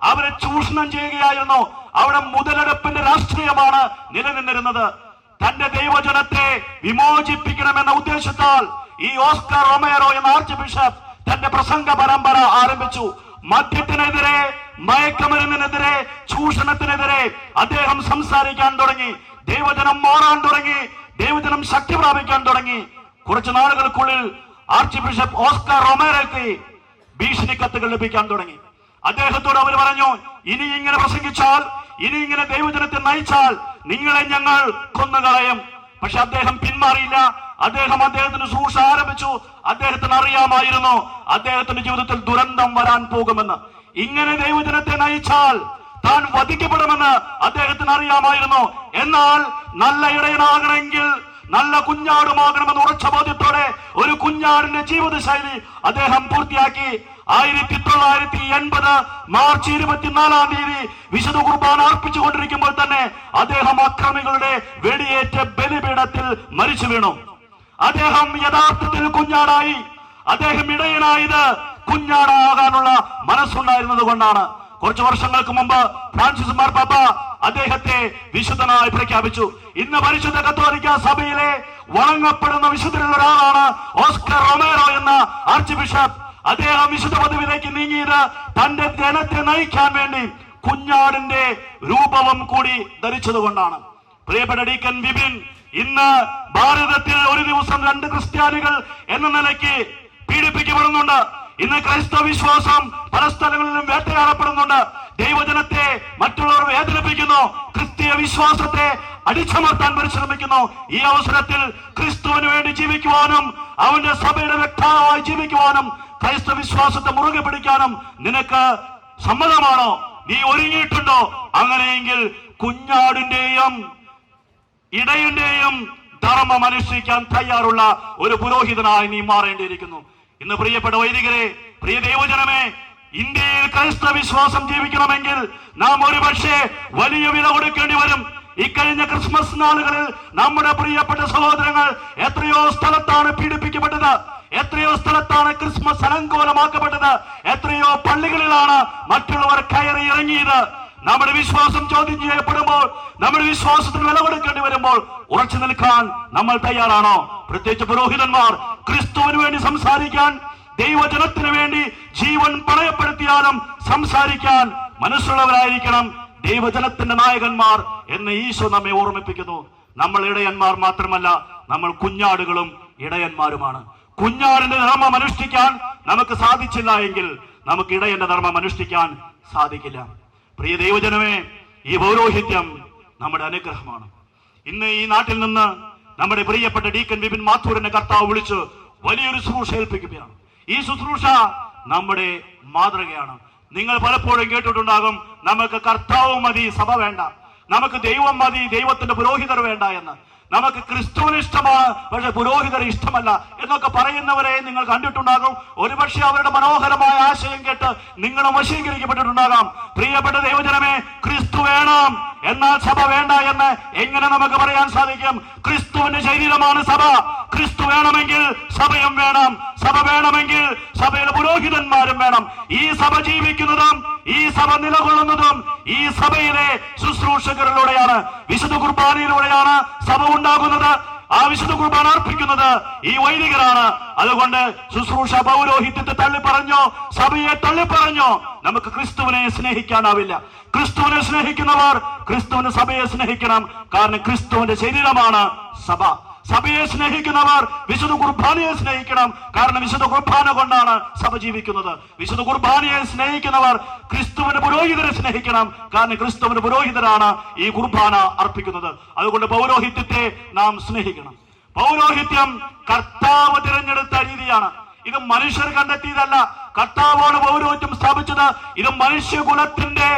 അവരെ ചൂഷണം ചെയ്യുകയായിരുന്നു. അവിടെ മുതലെടുപ്പിന്റെ രാഷ്ട്രീയമാണ് നിലനിന്നിരുന്നത്. തന്റെ ദൈവജനത്തെ വിമോചിപ്പിക്കണമെന്ന ഉദ്ദേശത്താൽ ഈ ഓസ്കാർ റൊമേറോ എന്ന ആർച്ച് ബിഷപ്പ് തന്റെ പ്രസംഗ പരമ്പര ആരംഭിച്ചു. മദ്യത്തിനെതിരെ, മയക്കമരുന്നിനെതിരെ, ചൂഷണത്തിനെതിരെ അദ്ദേഹം സംസാരിക്കാൻ തുടങ്ങി. ദൈവജനം മാറാൻ തുടങ്ങി, ദൈവജനം ശക്തി പ്രാപിക്കാൻ തുടങ്ങി. കുറച്ചു നാളുകൾക്കുള്ളിൽ ആർച്ച് ബിഷപ്പ് ഓസ്കാർ റൊമേറോയ്ക്ക് ഭീഷണി കത്തുകൾ ലഭിക്കാൻ തുടങ്ങി. അദ്ദേഹത്തോട് അവർ പറഞ്ഞു, ഇനി ഇങ്ങനെ പ്രസംഗിച്ചാൽ, ഇനി ഇങ്ങനെ ദൈവജനത്തെ നയിച്ചാൽ നിങ്ങളെ ഞങ്ങൾ കൊന്നുകളയും. പക്ഷെ അദ്ദേഹം പിന്മാറിയില്ല. അദ്ദേഹത്തിന്റെ ശുശ്രൂഷ ആരംഭിച്ചു. അദ്ദേഹത്തിന് അറിയാമായിരുന്നു അദ്ദേഹത്തിന്റെ ജീവിതത്തിൽ ദുരന്തം വരാൻ പോകുമെന്ന്. ഇങ്ങനെ ദൈവജനത്തെ നയിച്ചാൽ താൻ വധിക്കപ്പെടുമെന്ന് അദ്ദേഹത്തിന് അറിയാമായിരുന്നു. എന്നാൽ നല്ല ഇടയനാകണമെങ്കിൽ നല്ല കുഞ്ഞാടുമാകണമെന്ന് ഉറച്ച ബോധ്യത്തോടെ ഒരു കുഞ്ഞാടിന്റെ ജീവിതശൈലി അദ്ദേഹം പൂർത്തിയാക്കി. 1980 മാർച്ച് 24 വിശുദ്ധ കുർബാന അർപ്പിച്ചുകൊണ്ടിരിക്കുമ്പോൾ തന്നെ അദ്ദേഹം അക്രമികളുടെ വെടിയേറ്റ ബലിപീഠത്തിൽ മരിച്ചു വീണു. അദ്ദേഹം യഥാർത്ഥത്തിൽ കുഞ്ഞാടായി. അദ്ദേഹം ഇടയനായത് കുഞ്ഞാടാകാനുള്ള മനസ്സുണ്ടായിരുന്നത് കൊണ്ടാണ്. കുറച്ചു വർഷങ്ങൾക്ക് മുമ്പ് ഫ്രാൻസിസ് മാർപ്പാപ്പ അദ്ദേഹത്തെ വിശുദ്ധനായി പ്രഖ്യാപിച്ചു. ഇന്ന് പരിശുദ്ധ കത്തോലിക്ക സഭയിലെ വണങ്ങപ്പെടുന്ന വിശുദ്ധരിൽ ഒരാളാണ് ഓസ്കാർ റൊമേറോ എന്ന ആർച്ച് ബിഷപ്പ്. അദ്ദേഹം വിശുദ്ധ പദവിയിലേക്ക് നീങ്ങിയത് തന്റെ ജനത്തെ നയിക്കാൻ വേണ്ടി കുഞ്ഞാടിന്റെ രൂപവും കൂടി ധരിച്ചത് കൊണ്ടാണ്. പ്രിയപ്പെട്ട ഡീക്കൻ വിപിൻ, ഇന്ന് ഭാരതത്തിൽ ഒരു ദിവസം 2 ക്രിസ്ത്യാനികൾ എന്ന നിലയ്ക്ക് പീഡിപ്പിക്കപ്പെടുന്നുണ്ട്. ഇന്ന് ക്രൈസ്തവ വിശ്വാസം പല സ്ഥലങ്ങളിലും വേട്ടയാടപ്പെടുന്നുണ്ട്. ദൈവജനത്തെ മറ്റുള്ളവർ വേദനിപ്പിക്കുന്നു, ക്രിസ്തീയ വിശ്വാസത്തെ അടിച്ചമർത്താൻ പരിശ്രമിക്കുന്നു. ഈ അവസരത്തിൽ ക്രിസ്തുവിന് വേണ്ടി ജീവിക്കുവാനും അവന്റെ സഭയുടെ വ്യക്തമായി ജീവിക്കുവാനും ക്രൈസ്തവ വിശ്വാസത്തെ മുറുകെ പിടിക്കാനും നിനക്ക് സമ്മതമാണോ? നീ ഒരുങ്ങിയിട്ടുണ്ടോ? അങ്ങനെയെങ്കിൽ കുഞ്ഞാടിന്റെയും ഇടയന്റെയും ധർമ്മം അനുഷ്ഠിക്കാൻ തയ്യാറുള്ള ഒരു പുരോഹിതനായി നീ മാറേണ്ടിയിരിക്കുന്നു. ഇന്ന് പ്രിയപ്പെട്ട വൈദികരെ, പ്രിയ ദൈവജനമേ, ഇന്ത്യയിൽ ക്രൈസ്തവ വിശ്വാസം ജീവിക്കണമെങ്കിൽ നാം ഒരുപക്ഷെ വലിയ വില കൊടുക്കേണ്ടി വരും. ഇക്കഴിഞ്ഞ ക്രിസ്മസ് നാളുകളിൽ നമ്മുടെ പ്രിയപ്പെട്ട സഹോദരങ്ങൾ എത്രയോ സ്ഥലത്താണ് പീഡിപ്പിക്കപ്പെട്ടത്, എത്രയോ സ്ഥലത്താണ് ക്രിസ്മസ് അലങ്കോലമാക്കപ്പെട്ടത്. എത്രയോ പള്ളികളിലാണ് മറ്റുള്ളവർ കയറി ഇറങ്ങിയത്. നമ്മുടെ വിശ്വാസം ചോദ്യം ചെയ്യപ്പെടുമ്പോൾ, നമ്മുടെ വിശ്വാസത്തിന് വില കൊടുക്കേണ്ടി വരുമ്പോൾ ഉറച്ചു നിൽക്കാൻ നമ്മൾ തയ്യാറാണോ? പ്രത്യേകിച്ച് പുരോഹിതന്മാർ ക്രിസ്തുവിന് വേണ്ടി സംസാരിക്കാൻ, ദൈവജനത്തിന് വേണ്ടി ജീവൻ പണയപ്പെടുത്തിയാലും സംസാരിക്കാൻ മനസ്സുള്ളവരായിരിക്കണം ദൈവജനത്തിന്റെ നായകന്മാർ എന്ന് ഈശോ നമ്മെ ഓർമ്മിപ്പിക്കുന്നു. നമ്മൾ ഇടയന്മാർ മാത്രമല്ല, നമ്മൾ കുഞ്ഞാടുകളും ഇടയന്മാരുമാണ്. കുഞ്ഞാടിന്റെ ധർമ്മം അനുഷ്ഠിക്കാൻ നമുക്ക് സാധിച്ചില്ല എങ്കിൽ നമുക്ക് ഇടയന്റെ ധർമ്മം അനുഷ്ഠിക്കാൻ സാധിക്കില്ല. പ്രിയ ദൈവജനമേ, ഈ പൗരോഹിത്യം നമ്മുടെ അനുഗ്രഹമാണ്. ഇന്ന് ഈ നാട്ടിൽ നിന്ന് നമ്മുടെ പ്രിയപ്പെട്ട ഡീക്കൻ വിപിൻ മാത്തൂരിനെ കർത്താവ് വിളിച്ച് വലിയൊരു ശുശ്രൂഷ ഏൽപ്പിക്കുകയാണ്. ഈ ശുശ്രൂഷ നമ്മുടെ മാതൃകയാണ്. നിങ്ങൾ പലപ്പോഴും കേട്ടിട്ടുണ്ടാകും, നമുക്ക് കർത്താവ് മതി, സഭ വേണ്ട, നമുക്ക് ദൈവം മതി, ദൈവത്തിന്റെ പുരോഹിതർ വേണ്ട എന്ന്. നമുക്ക് ക്രിസ്തുവിന് ഇഷ്ടമാണ്, പക്ഷെ പുരോഹിതരെ ഇഷ്ടമല്ല എന്നൊക്കെ പറയുന്നവരെ നിങ്ങൾ കണ്ടിട്ടുണ്ടാകും. ഒരുപക്ഷെ അവരുടെ മനോഹരമായ ആശയം കേട്ട് നിങ്ങളും വശീകരിക്കപ്പെട്ടിട്ടുണ്ടാകാം. പ്രിയപ്പെട്ട ദൈവജനമേ, ക്രിസ്തു വേണം, എന്നാൽ സഭ വേണ്ട എന്ന് എങ്ങനെ നമുക്ക് പറയാൻ സാധിക്കും? ക്രിസ്തുവിന്റെ ശരീരമാണ് സഭ. ക്രിസ്തു വേണമെങ്കിൽ സഭയും വേണം. സഭ വേണമെങ്കിൽ സഭയുടെ പുരോഹിതന്മാരും വേണം. ഈ സഭ ജീവിക്കുന്നതും ഈ സഭ നിലകൊള്ളുന്നതും ഈ സഭയിലെ ശുശ്രൂഷകരിലൂടെയാണ്, വിശുദ്ധ കുർബാനയിലൂടെയാണ് സഭ ഉണ്ടാകുന്നത്. ആ വിശുദ്ധ കുർബാന അർപ്പിക്കുന്നത് ഈ വൈദികരാണ്. അതുകൊണ്ട് ശുശ്രൂഷ പൗരോഹിത്യത്തെ തള്ളിപ്പറഞ്ഞോ, സഭയെ തള്ളിപ്പറഞ്ഞോ നമുക്ക് ക്രിസ്തുവിനെ സ്നേഹിക്കാനാവില്ല. ക്രിസ്തുവിനെ സ്നേഹിക്കുന്നവർ ക്രിസ്തുവിന് സഭയെ സ്നേഹിക്കണം. കാരണം ക്രിസ്തുവിന്റെ ശരീരമാണ് സഭ. സഭയെ സ്നേഹിക്കുന്നവർ വിശുദ്ധ കുർബാനയെ സ്നേഹിക്കണം. കാരണം വിശുദ്ധ കുർബാന കൊണ്ടാണ് സഭ ജീവിക്കുന്നത്. വിശുദ്ധ കുർബാനയെ സ്നേഹിക്കുന്നവർ ക്രിസ്തുവിന്റെ പുരോഹിതരെ സ്നേഹിക്കണം. കാരണം ക്രിസ്തുവിന്റെ പുരോഹിതരാണ് ഈ കുർബാന അർപ്പിക്കുന്നത്. അതുകൊണ്ട് പൗരോഹിത്യത്തെ നാം സ്നേഹിക്കണം. പൗരോഹിത്യം കർത്താവ് തിരഞ്ഞെടുത്ത രീതിയാണ്. ഇത് മനുഷ്യർ കണ്ടെത്തിയതല്ല. കർത്താവാണ് പൗരോഹിത്യം സ്ഥാപിച്ചത്. ഇത് മനുഷ്യകുലത്തിന്റെ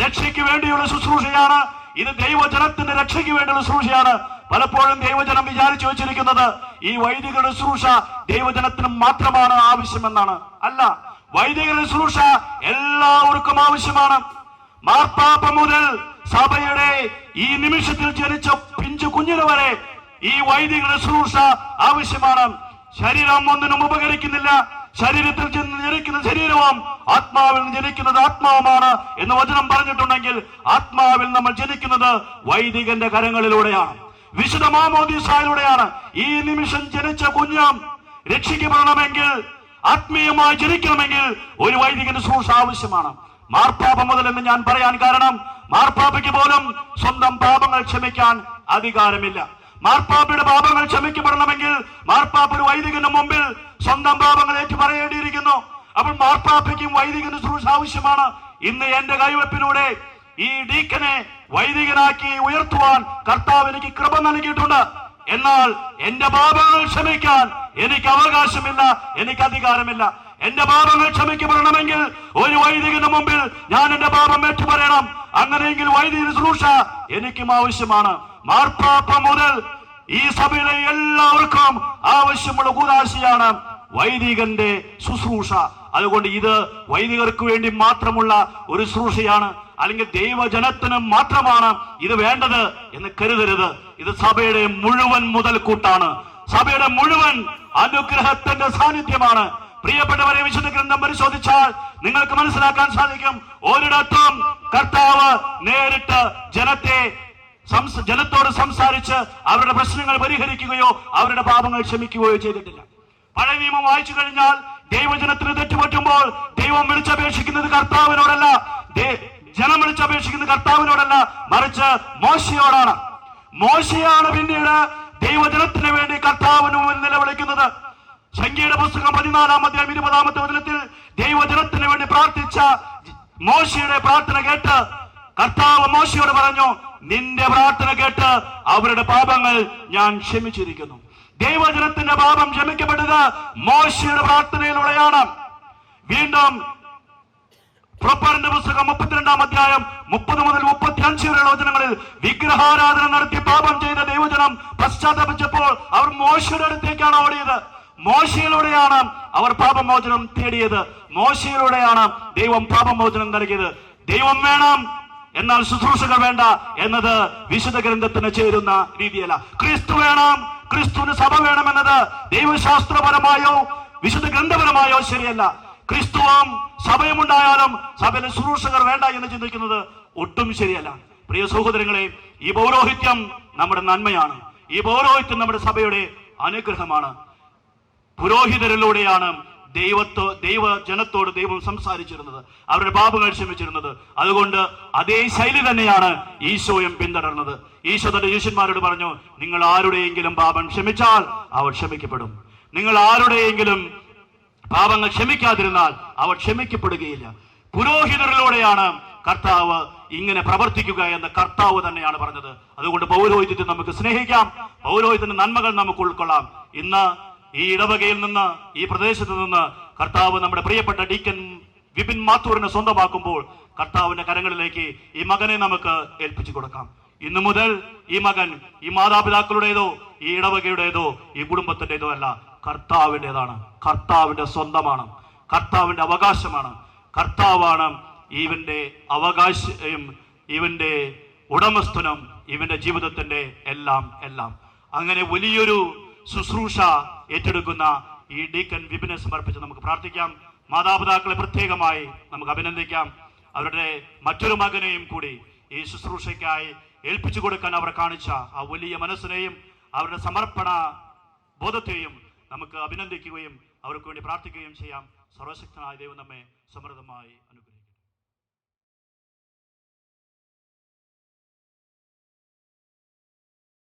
രക്ഷയ്ക്ക് വേണ്ടിയുള്ള ശുശ്രൂഷയാണ്. ഇത് ദൈവജനത്തിന്റെ രക്ഷയ്ക്ക് വേണ്ടിയുള്ള ശുശ്രൂഷയാണ്. പലപ്പോഴും ദൈവജനം വിചാരിച്ചു വെച്ചിരിക്കുന്നത് ഈ വൈദികരുടെ ശുശ്രൂഷ ദൈവജനത്തിന് മാത്രമാണ് ആവശ്യമെന്നാണ്. അല്ല, വൈദികരുടെ ശുശ്രൂഷ എല്ലാവർക്കും ആവശ്യമാണ്. മാർപ്പാപ്പ മുതൽ സഭയുടെ ഈ നിമിഷത്തിൽ ജനിച്ച പിഞ്ചു കുഞ്ഞിന് വരെ ഈ വൈദികരുടെ ശുശ്രൂഷ ആവശ്യമാണ്. ശരീരം ഒന്നിനും ഉപകരിക്കുന്നില്ല. ശരീരത്തിൽ ജനിക്കുന്ന ശരീരവും ആത്മാവിൽ നിന്ന് ജനിക്കുന്നത് ആത്മാവുമാണ് എന്ന് വചനം പറഞ്ഞിട്ടുണ്ടെങ്കിൽ ആത്മാവിൽ നമ്മൾ ജനിക്കുന്നത് വൈദികന്റെ കരങ്ങളിലൂടെയാണ്, വിശുദ്ധ മാമോദീസായിലൂടെയാണ്. ഈ നിമിഷം ജനിച്ച കുഞ്ഞം രക്ഷിക്കപ്പെടണമെങ്കിൽ, ആത്മീയമായി ജനിക്കണമെങ്കിൽ ഒരു വൈദികന്റെ ശുശ്രൂഷ ആവശ്യമാണ്. മാർപ്പാപ്പ മുതൽ എന്ന് ഞാൻ പറയാൻ കാരണം, മാർപ്പാപ്പയ്ക്ക് പോലും സ്വന്തം പാപങ്ങൾ ക്ഷമിക്കാൻ അധികാരമില്ല. മാർപ്പാപ്പയുടെ പാപങ്ങൾ ക്ഷമിക്കപ്പെടണമെങ്കിൽ മാർപ്പാപ്പ ഒരു വൈദികന്റെ മുമ്പിൽ സ്വന്തം പാപങ്ങൾ ഏറ്റു പറയേണ്ടിയിരിക്കുന്നു. അപ്പോൾ മാർപ്പാപ്പയ്ക്കും വൈദികന്റെ ശുശ്രൂഷ ആവശ്യമാണ്. ഇന്ന് എന്റെ കൈവെപ്പിലൂടെ ഈ ഡീക്കനെ വൈദികനാക്കി ഉയർത്തുവാൻ കർത്താവ് എനിക്ക് കൃപ നൽകിയിട്ടുണ്ട്. എന്നാൽ എന്റെ പാപങ്ങൾ ക്ഷമിക്കാൻ എനിക്ക് അവകാശമില്ല, എനിക്ക് അധികാരമില്ല. എന്റെ പാപങ്ങൾ ക്ഷമിക്കപ്പെടണമെങ്കിൽ ഒരു വൈദികന്റെ മുമ്പിൽ ഞാൻ എന്റെ പാപം ഏറ്റുപറയണം. അങ്ങനെയെങ്കിൽ വൈദിക ശുശ്രൂഷ എനിക്കും ആവശ്യമാണ്. മാർപ്പാപ്പ മുതൽ ഈ സഭയിലെ എല്ലാവർക്കും ആവശ്യമുള്ള കൂദാശയാണ് വൈദികന്റെ ശുശ്രൂഷ. അതുകൊണ്ട് ഇത് വൈദികർക്ക് വേണ്ടി മാത്രമുള്ള ഒരു ശുശ്രൂഷയാണ്, അല്ലെങ്കിൽ ദൈവജനത്തിന് മാത്രമാണ് ഇത് വേണ്ടത് എന്ന് കരുതരുത്. ഇത് സഭയുടെ മുഴുവൻ മുതൽക്കൂട്ടാണ്, സഭയുടെ മുഴുവൻ അനുഗ്രഹത്തിന്റെ സാന്നിധ്യമാണ്. പ്രിയപ്പെട്ടവരെ, വിശുദ്ധ ഗ്രന്ഥം പരിശോധിച്ചാൽ നിങ്ങൾക്ക് മനസ്സിലാക്കാൻ സാധിക്കും, ഒരിടത്തും കർത്താവ് നേരിട്ട് ജനത്തോട് സംസാരിച്ച് അവരുടെ പ്രശ്നങ്ങൾ പരിഹരിക്കുകയോ അവരുടെ പാപങ്ങൾ ക്ഷമിക്കുകയോ ചെയ്തിട്ടില്ല. പഴയ നിയമം വായിച്ചു കഴിഞ്ഞാൽ ദൈവജനത്തിന് തെറ്റുപറ്റുമ്പോൾ ദൈവം വിളിച്ചപേക്ഷിക്കുന്നത് കർത്താവിനോടല്ല, ജനം വിളിച്ചപേക്ഷിക്കുന്നത് കർത്താവിനോടല്ല, മറിച്ച് മോശയോടാണ്. മോശയാണ് പിന്നീട് ദൈവജനത്തിന് വേണ്ടി കർത്താവിന് മുന്നിൽ നിലവിളിക്കുന്നത്. സംഖ്യയുടെ പുസ്തകം 14-ാം അധ്യായം 20-ാമത്തെ വചനത്തിൽ ദൈവജനത്തിന് വേണ്ടി പ്രാർത്ഥിച്ച മോശയുടെ പ്രാർത്ഥന കേട്ട് കർത്താവ് മോശയോട് പറഞ്ഞു, നിന്റെ പ്രാർത്ഥന കേട്ട് അവരുടെ പാപങ്ങൾ ഞാൻ ക്ഷമിച്ചിരിക്കുന്നു. ദൈവജനത്തിന്റെ പാപം ക്ഷമിക്കപ്പെട്ടത് മോശയുടെ പ്രാർത്ഥനയിലൂടെയാണ്. വീണ്ടും പുറപ്പാടിന്റെ പുസ്തകം 32-ാം അധ്യായം 30 മുതൽ 35 വരെയുള്ള വചനങ്ങളിൽ വിഗ്രഹാരാധന നടത്തി പാപം ചെയ്ത ദൈവജനം പശ്ചാത്തപിച്ചപ്പോൾ അവർ മോശയുടെ അടുത്തേക്കാണ് ഓടിയത്. മോശയിലൂടെയാണ് അവർ പാപമോചനം തേടിയത്. മോശയിലൂടെയാണ് ദൈവം പാപമോചനം നൽകിയത്. ദൈവം വേണം, എന്നാൽ ശുശ്രൂഷകൾ വേണ്ട എന്നത് വിശുദ്ധ ഗ്രന്ഥത്തിന് ചേരുന്ന രീതിയല്ല. ക്രിസ്തു വേണം, ക്രിസ്തുവിന് സഭ വേണമെന്നത് ദൈവശാസ്ത്രപരമായോ വിശുദ്ധ ഗ്രന്ഥപരമായോ ശരിയല്ല. ക്രിസ്തുവും സഭയും ഉണ്ടായാലും സഭയിലെ ശുശ്രൂഷകർ വേണ്ട എന്ന് ചിന്തിക്കുന്നത് ഒട്ടും ശരിയല്ല. പ്രിയ സഹോദരങ്ങളെ, ഈ പൗരോഹിത്യം നമ്മുടെ നന്മയാണ്. ഈ പൗരോഹിത്യം നമ്മുടെ സഭയുടെ അനുഗ്രഹമാണ്. പുരോഹിതരിലൂടെയാണ് ദൈവജനത്തോട് ദൈവം സംസാരിച്ചിരുന്നത്, അവരുടെ പാപങ്ങൾ ക്ഷമിച്ചിരുന്നത്. അതുകൊണ്ട് അതേ ശൈലി തന്നെയാണ് ഈശോയും പിന്തുടർന്നത്. ഈശോ തന്റെ ശിഷ്യന്മാരോട് പറഞ്ഞു, നിങ്ങൾ ആരുടെയെങ്കിലും പാപം ക്ഷമിച്ചാൽ അവർ ക്ഷമിക്കപ്പെടും. നിങ്ങൾ ആരുടെയെങ്കിലും പാപങ്ങൾ ക്ഷമിക്കാതിരുന്നാൽ അവർ ക്ഷമിക്കപ്പെടുകയില്ല. പുരോഹിതരിലൂടെയാണ് കർത്താവ് ഇങ്ങനെ പ്രവർത്തിക്കുക എന്ന് കർത്താവ് തന്നെയാണ് പറഞ്ഞത്. അതുകൊണ്ട് പൗരോഹിത്യത്തെ നമുക്ക് സ്നേഹിക്കാം, പൗരോഹിത്യത്തിന്റെ നന്മകൾ നമുക്ക് ഉൾക്കൊള്ളാം. ഇന്ന് ഈ ഇടവകയിൽ നിന്ന്, ഈ പ്രദേശത്ത് നിന്ന് കർത്താവ് നമ്മുടെ പ്രിയപ്പെട്ട ഡീക്കൻ വിപിൻ മാത്തൂരിനെ സ്വന്തമാക്കുമ്പോൾ കർത്താവിന്റെ കരങ്ങളിലേക്ക് ഈ മകനെ നമുക്ക് ഏൽപ്പിച്ചു കൊടുക്കാം. ഇന്നു മുതൽ ഈ മകൻ ഈ മാതാപിതാക്കളുടേതോ ഈ ഇടവകയുടേതോ ഈ കുടുംബത്തിൻ്റെതോ അല്ല, കർത്താവിൻ്റെതാണ്. കർത്താവിന്റെ സ്വന്തമാണ്, കർത്താവിന്റെ അവകാശമാണ്. കർത്താവാണ് ഇവന്റെ അവകാശം, ഇവന്റെ ഉടമസ്ഥനും, ഇവന്റെ ജീവിതത്തിന്റെ എല്ലാം എല്ലാം. അങ്ങനെ വലിയൊരു ശുശ്രൂഷ ഏറ്റെടുക്കുന്ന ഈ ഡീക്കൻ വിപിനെ സമർപ്പിച്ച് നമുക്ക് പ്രാർത്ഥിക്കാം. മാതാപിതാക്കളെ പ്രത്യേകമായി നമുക്ക് അഭിനന്ദിക്കാം. അവരുടെ മറ്റൊരു മകനെയും കൂടി ഈ ശുശ്രൂഷയ്ക്കായി ഏൽപ്പിച്ചു കൊടുക്കാൻ അവർ കാണിച്ച ആ വലിയ മനസ്സിനെയും അവരുടെ സമർപ്പണ ബോധത്തെയും നമുക്ക് അഭിനന്ദിക്കുകയും അവർക്ക് വേണ്ടി പ്രാർത്ഥിക്കുകയും ചെയ്യാം. സർവശക്തനായ ദൈവം നമ്മെ സമൃദ്ധമായി അനുഗ്രഹിക്കും.